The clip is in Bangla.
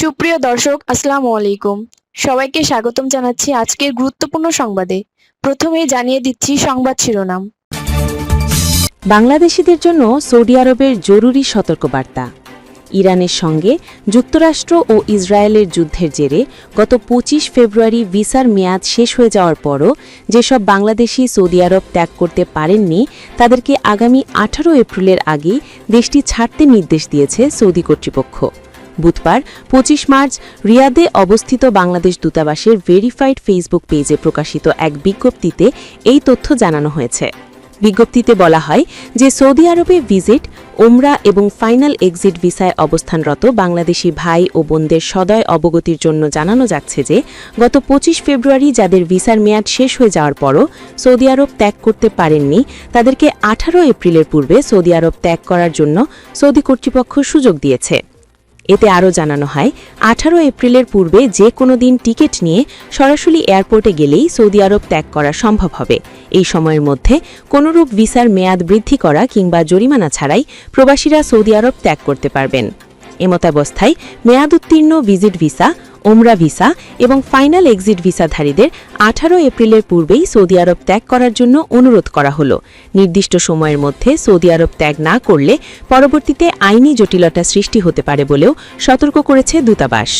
সুপ্রিয় দর্শক, আসসালামু আলাইকুম। সবাইকে স্বাগতম জানাচ্ছি আজকের গুরুত্বপূর্ণ সংবাদে। প্রথমেই জানিয়ে দিচ্ছি সংবাদ শিরোনাম। বাংলাদেশিদের জন্য সৌদি আরবের জরুরি সতর্কবার্তা। ইরানের সঙ্গে যুক্তরাষ্ট্র ও ইসরায়েলের যুদ্ধের জেরে গত ২৫ ফেব্রুয়ারি ভিসার মেয়াদ শেষ হয়ে যাওয়ার পরও যেসব বাংলাদেশি সৌদি আরব ত্যাগ করতে পারেননি তাদেরকে আগামী ১৮ এপ্রিলের আগেই দেশটি ছাড়তে নির্দেশ দিয়েছে সৌদি কর্তৃপক্ষ। বুধবার ২৫ মার্চ রিয়াদে অবস্থিত বাংলাদেশ দূতাবাসের ভেরিফাইড ফেসবুক পেজে প্রকাশিত এক বিজ্ঞপ্তিতে এই তথ্য জানানো হয়েছে। বিজ্ঞপ্তিতে বলা হয় যে সৌদি আরবে ভিজিট, ওমরা এবং ফাইনাল এক্সিট ভিসায় অবস্থানরত বাংলাদেশি ভাই ও বোনদের সদয় অবগতির জন্য জানানো যাচ্ছে যে গত ২৫ ফেব্রুয়ারি যাদের ভিসার মেয়াদ শেষ হয়ে যাওয়ার পরও সৌদি আরব ত্যাগ করতে পারেননি তাদেরকে ১৮ এপ্রিলের পূর্বে সৌদি আরব ত্যাগ করার জন্য সৌদি কর্তৃপক্ষ সুযোগ দিয়েছে। এতে আরও জানানো হয় ১৮ এপ্রিলের পূর্বে যে কোনো দিন টিকিট নিয়ে সরাসরি এয়ারপোর্টে গেলেই সৌদি আরব ত্যাগ করা সম্ভব হবে। এই সময়ের মধ্যে কোনোরূপ ভিসার মেয়াদ বৃদ্ধি করা কিংবা জরিমানা ছাড়াই প্রবাসীরা সৌদি আরব ত্যাগ করতে পারবেন। এমতাবস্থায় মেয়াদ উত্তীর্ণ ভিজিট ভিসা, ওমরা ভিসা এবং ফাইনাল এক্সিট ভিসাধারীদের ১৮ এপ্রিলের পূর্বেই সৌদি আরব ত্যাগ করার জন্য অনুরোধ করা হলো। নির্দিষ্ট সময়ের মধ্যে সৌদি আরব ত্যাগ না করলে পরবর্তীতে আইনি জটিলতা সৃষ্টি হতে পারে বলেও সতর্ক করেছে দূতাবাস।